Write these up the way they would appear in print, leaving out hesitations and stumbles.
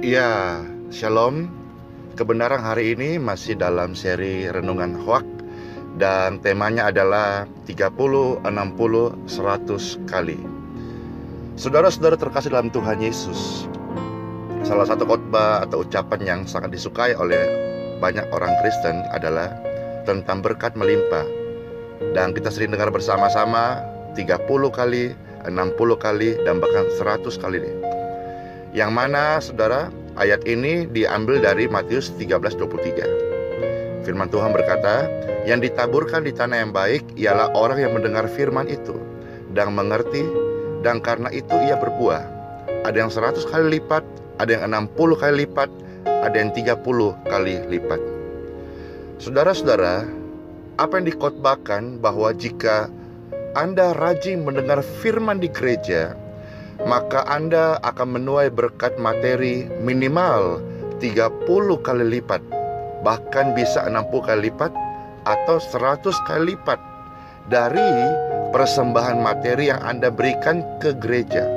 Ya, Shalom. Kebenaran hari ini masih dalam seri Renungan Hoak, dan temanya adalah 30, 60, 100 kali. Saudara-saudara terkasih dalam Tuhan Yesus, salah satu khotbah atau ucapan yang sangat disukai oleh banyak orang Kristen adalah tentang berkat melimpah. Dan kita sering dengar bersama-sama 30 kali, 60 kali, dan bahkan 100 kali. Yang mana saudara, ayat ini diambil dari Matius 13:23. Firman Tuhan berkata, yang ditaburkan di tanah yang baik ialah orang yang mendengar firman itu dan mengerti, dan karena itu ia berbuah. Ada yang 100 kali lipat, ada yang 60 kali lipat, ada yang 30 kali lipat. Saudara-saudara, apa yang dikhotbahkan bahwa jika Anda rajin mendengar firman di gereja, maka Anda akan menuai berkat materi minimal 30 kali lipat, bahkan bisa 60 kali lipat atau 100 kali lipat dari persembahan materi yang Anda berikan ke gereja.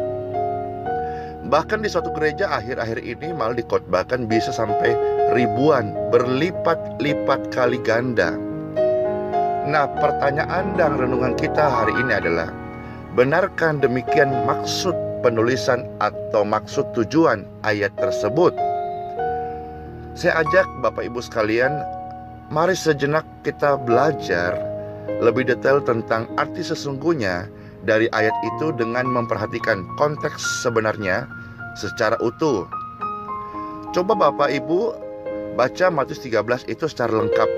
Bahkan di suatu gereja akhir-akhir ini malah dikhotbahkan bisa sampai ribuan, berlipat-lipat kali ganda. Nah, pertanyaan dan renungan kita hari ini adalah, benarkah demikian maksud penulisan atau maksud tujuan ayat tersebut? Saya ajak Bapak Ibu sekalian, mari sejenak kita belajar lebih detail tentang arti sesungguhnya dari ayat itu dengan memperhatikan konteks sebenarnya secara utuh. Coba Bapak Ibu baca Matius 13 itu secara lengkap,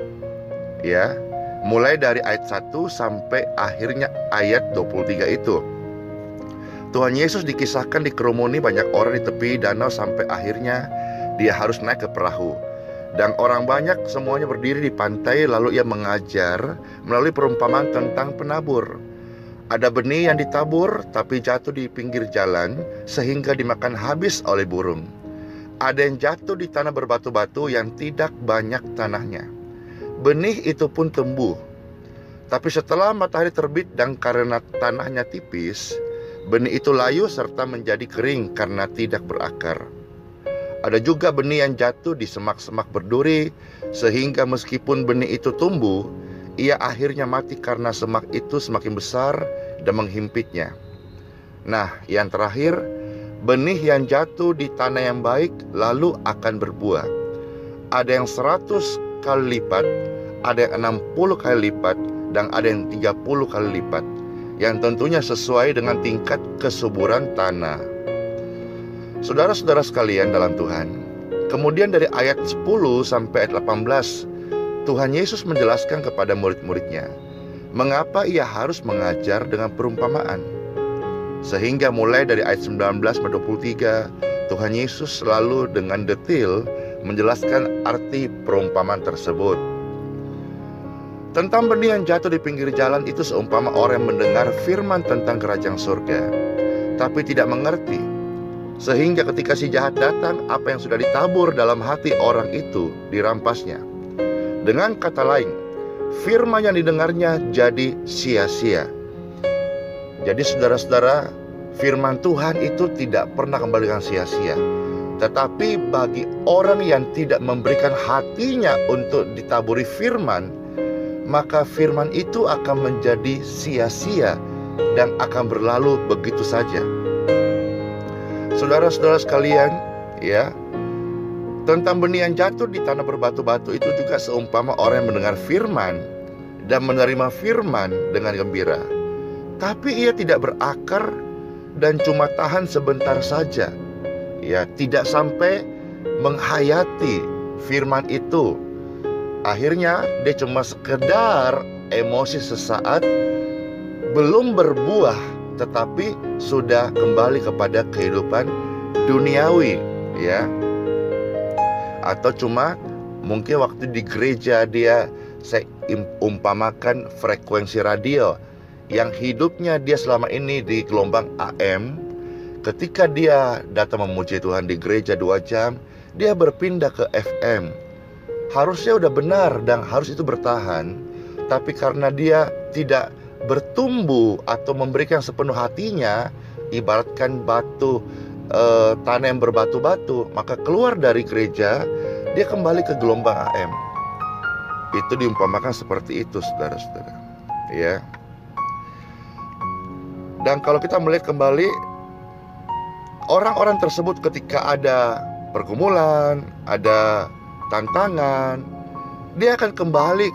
ya, mulai dari ayat 1 sampai akhirnya ayat 23 itu. Tuhan Yesus dikisahkan dikerumuni banyak orang di tepi danau sampai akhirnya dia harus naik ke perahu. Dan orang banyak semuanya berdiri di pantai, lalu ia mengajar melalui perumpamaan tentang penabur. Ada benih yang ditabur tapi jatuh di pinggir jalan sehingga dimakan habis oleh burung. Ada yang jatuh di tanah berbatu-batu yang tidak banyak tanahnya. Benih itu pun tumbuh, tapi setelah matahari terbit dan karena tanahnya tipis, benih itu layu serta menjadi kering karena tidak berakar. Ada juga benih yang jatuh di semak-semak berduri, sehingga meskipun benih itu tumbuh, ia akhirnya mati karena semak itu semakin besar dan menghimpitnya. Nah, yang terakhir, benih yang jatuh di tanah yang baik lalu akan berbuah. Ada yang 100 kali lipat, ada yang 60 kali lipat, dan ada yang 30 kali lipat, yang tentunya sesuai dengan tingkat kesuburan tanah. Saudara-saudara sekalian dalam Tuhan, kemudian dari ayat 10 sampai ayat 18, Tuhan Yesus menjelaskan kepada murid-muridnya mengapa ia harus mengajar dengan perumpamaan. Sehingga mulai dari ayat 19 sampai 23, Tuhan Yesus selalu dengan detail menjelaskan arti perumpamaan tersebut. Tentang benih yang jatuh di pinggir jalan itu seumpama orang yang mendengar firman tentang kerajaan surga, tapi tidak mengerti. Sehingga ketika si jahat datang, apa yang sudah ditabur dalam hati orang itu dirampasnya. Dengan kata lain, firman yang didengarnya jadi sia-sia. Jadi saudara-saudara, firman Tuhan itu tidak pernah kembali dengan sia-sia. Tetapi bagi orang yang tidak memberikan hatinya untuk ditaburi firman, maka firman itu akan menjadi sia-sia dan akan berlalu begitu saja. Saudara-saudara sekalian, ya, tentang benih yang jatuh di tanah berbatu-batu itu juga seumpama orang yang mendengar firman dan menerima firman dengan gembira, tapi ia tidak berakar dan cuma tahan sebentar saja, ya, tidak sampai menghayati firman itu. Akhirnya dia cuma sekedar emosi sesaat, belum berbuah, tetapi sudah kembali kepada kehidupan duniawi, ya. Atau cuma mungkin waktu di gereja dia, saya umpamakan frekuensi radio yang hidupnya dia selama ini di gelombang AM. Ketika dia datang memuji Tuhan di gereja 2 jam, dia berpindah ke FM. Harusnya udah benar dan harus itu bertahan, tapi karena dia tidak bertumbuh atau memberikan sepenuh hatinya, ibaratkan batu tanah yang berbatu-batu, maka keluar dari gereja dia kembali ke gelombang AM. Itu diumpamakan seperti itu, saudara-saudara, ya. Dan kalau kita melihat kembali orang-orang tersebut ketika ada pergumulan, ada tantangan, dia akan kembali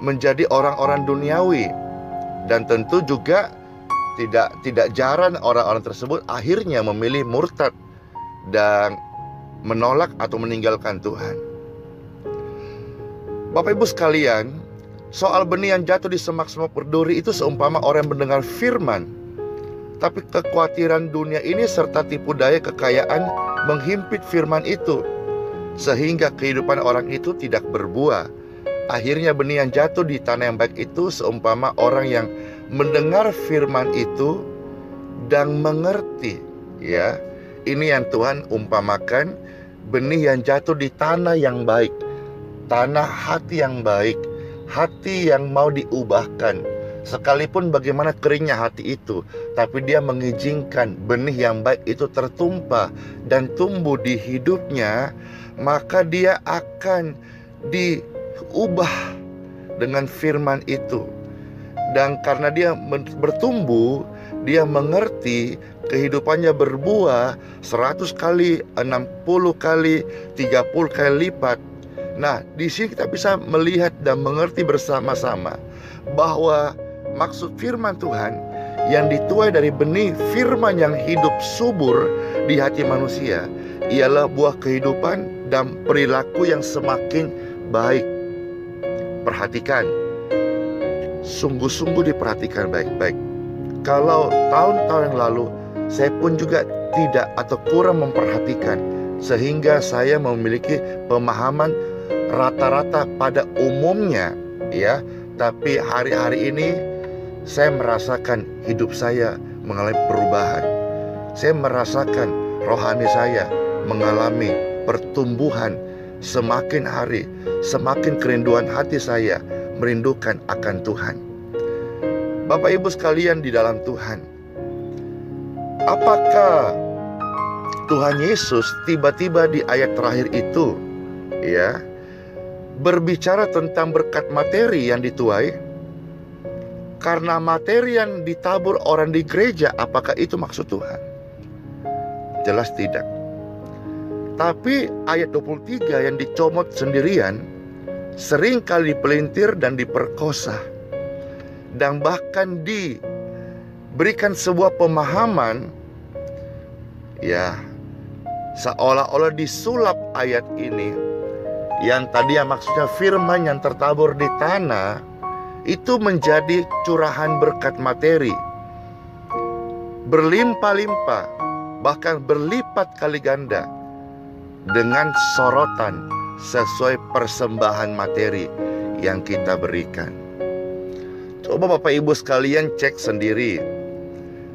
menjadi orang-orang duniawi. Dan tentu juga tidak jarang orang-orang tersebut akhirnya memilih murtad dan menolak atau meninggalkan Tuhan. Bapak Ibu sekalian, soal benih yang jatuh di semak-semak berduri itu seumpama orang yang mendengar firman, tapi kekhawatiran dunia ini serta tipu daya kekayaan menghimpit firman itu, sehingga kehidupan orang itu tidak berbuah. Akhirnya benih yang jatuh di tanah yang baik itu seumpama orang yang mendengar firman itu dan mengerti, ya. Ini yang Tuhan umpamakan, benih yang jatuh di tanah yang baik, tanah hati yang baik, hati yang mau diubahkan. Sekalipun bagaimana keringnya hati itu, tapi dia mengizinkan benih yang baik itu tertumpah dan tumbuh di hidupnya, maka dia akan diubah dengan firman itu. Dan karena dia bertumbuh, dia mengerti, kehidupannya berbuah 100 kali, 60 kali, 30 kali lipat. Nah, di sini kita bisa melihat dan mengerti bersama-sama bahwa maksud firman Tuhan yang dituai dari benih firman yang hidup subur di hati manusia ialah buah kehidupan dan perilaku yang semakin baik. Perhatikan, sungguh-sungguh diperhatikan baik-baik. Kalau tahun-tahun yang lalu saya pun juga tidak atau kurang memperhatikan, sehingga saya memiliki pemahaman rata-rata pada umumnya, ya. Tapi hari-hari ini saya merasakan hidup saya mengalami perubahan. Saya merasakan rohani saya mengalami pertumbuhan. Semakin hari, semakin kerinduan hati saya merindukan akan Tuhan. Bapak Ibu sekalian di dalam Tuhan, apakah Tuhan Yesus tiba-tiba di ayat terakhir itu, ya, berbicara tentang berkat materi yang dituai? Karena materi yang ditabur orang di gereja, apakah itu maksud Tuhan? Jelas tidak. Tapi ayat 23 yang dicomot sendirian sering kali dipelintir dan diperkosa, dan bahkan diberikan sebuah pemahaman, ya, seolah-olah disulap ayat ini, yang tadi maksudnya firman yang tertabur di tanah itu menjadi curahan berkat materi, berlimpah-limpah, bahkan berlipat kali ganda, dengan sorotan sesuai persembahan materi yang kita berikan. Coba Bapak Ibu sekalian cek sendiri.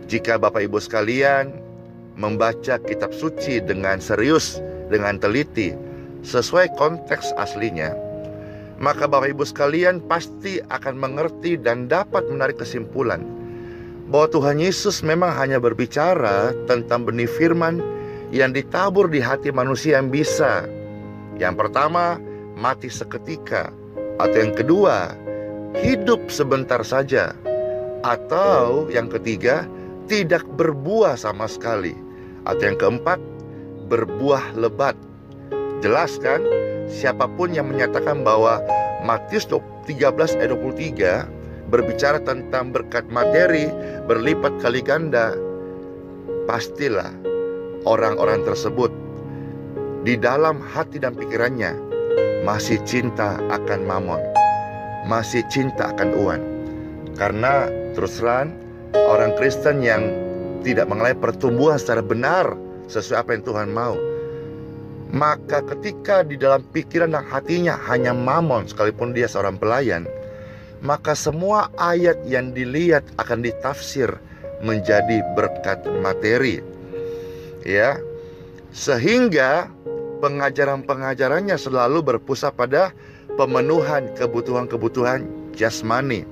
Jika Bapak Ibu sekalian membaca kitab suci dengan serius, dengan teliti, sesuai konteks aslinya, maka Bapak Ibu sekalian pasti akan mengerti dan dapat menarik kesimpulan bahwa Tuhan Yesus memang hanya berbicara tentang benih firman yang ditabur di hati manusia yang bisa. Yang pertama, mati seketika. Atau yang kedua, hidup sebentar saja. Atau yang ketiga, tidak berbuah sama sekali. Atau yang keempat, berbuah lebat. Jelas kan? Siapapun yang menyatakan bahwa Matius 13 ayat 23 berbicara tentang berkat materi berlipat kali ganda, pastilah orang-orang tersebut di dalam hati dan pikirannya masih cinta akan mamon, masih cinta akan uang. Karena terus terang, orang Kristen yang tidak mengalami pertumbuhan secara benar sesuai apa yang Tuhan mau, maka ketika di dalam pikiran dan hatinya hanya mamon, sekalipun dia seorang pelayan, maka semua ayat yang dilihat akan ditafsir menjadi berkat materi, ya. Sehingga pengajaran-pengajarannya selalu berpusat pada pemenuhan kebutuhan-kebutuhan jasmani.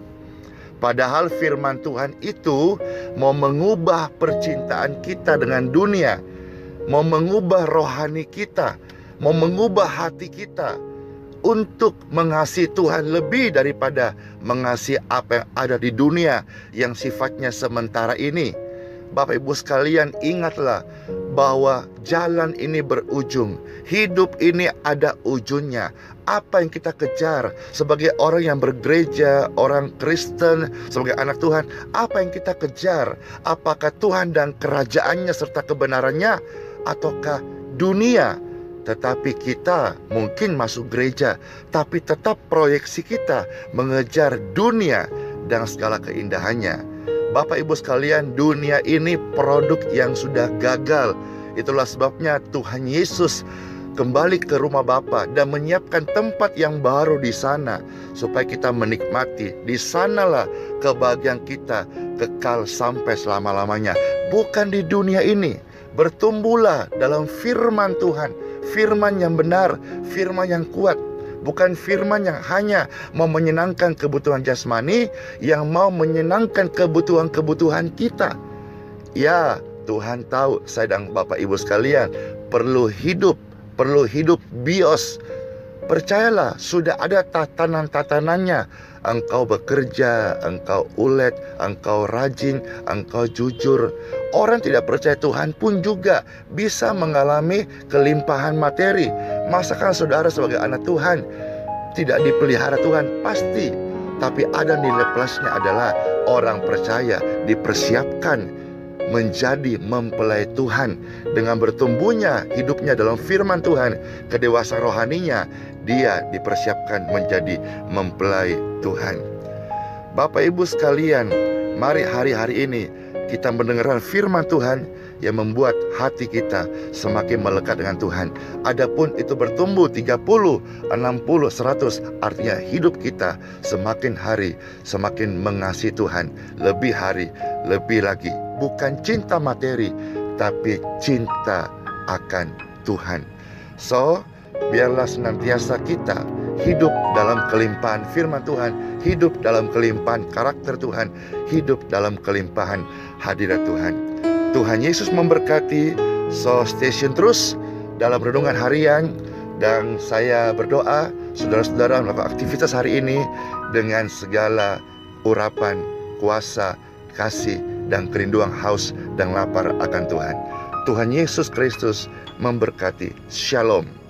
Padahal firman Tuhan itu mau mengubah percintaan kita dengan dunia mau mengubah rohani kita, mau mengubah hati kita untuk mengasihi Tuhan lebih daripada mengasihi apa yang ada di dunia yang sifatnya sementara ini. Bapak Ibu sekalian, ingatlah bahwa jalan ini berujung. Hidup ini ada ujungnya. Apa yang kita kejar sebagai orang yang bergereja, orang Kristen, sebagai anak Tuhan, apa yang kita kejar? Apakah Tuhan dan kerajaannya serta kebenarannya, ataukah dunia? Tetapi kita mungkin masuk gereja, tapi tetap proyeksi kita mengejar dunia dan segala keindahannya. Bapak Ibu sekalian, dunia ini produk yang sudah gagal. Itulah sebabnya Tuhan Yesus kembali ke rumah Bapa dan menyiapkan tempat yang baru di sana supaya kita menikmati. Di sanalah kebahagiaan kita kekal sampai selama-lamanya, bukan di dunia ini. Bertumbuhlah dalam firman Tuhan, firman yang benar, firman yang kuat. Bukan firman yang hanya mau menyenangkan kebutuhan jasmani, yang mau menyenangkan kebutuhan-kebutuhan kita. Ya, Tuhan tahu saya dan Bapak Ibu sekalian perlu hidup bios. Percayalah, sudah ada tatanan-tatanannya. Engkau bekerja, engkau ulet, engkau rajin, engkau jujur. Orang tidak percaya Tuhan pun juga bisa mengalami kelimpahan materi. Masakan saudara sebagai anak Tuhan tidak dipelihara Tuhan? Pasti. Tapi ada nilai plusnya adalah orang percaya dipersiapkan menjadi mempelai Tuhan. Dengan bertumbuhnya hidupnya dalam firman Tuhan, kedewasaan rohaninya, dia dipersiapkan menjadi mempelai Tuhan. Bapak Ibu sekalian, mari hari-hari ini kita mendengarkan firman Tuhan yang membuat hati kita semakin melekat dengan Tuhan. Adapun itu bertumbuh 30, 60, 100, artinya hidup kita semakin hari semakin mengasihi Tuhan. Lebih hari, lebih lagi. Bukan cinta materi, tapi cinta akan Tuhan. So, biarlah senantiasa kita hidup dalam kelimpahan firman Tuhan, hidup dalam kelimpahan karakter Tuhan, hidup dalam kelimpahan hadirat Tuhan. Tuhan Yesus memberkati. So, stay tune terus dalam renungan harian. Dan saya berdoa saudara-saudara melakukan aktivitas hari ini dengan segala urapan, kuasa, kasih, dan kerinduan haus dan lapar akan Tuhan. Tuhan Yesus Kristus memberkati. Shalom.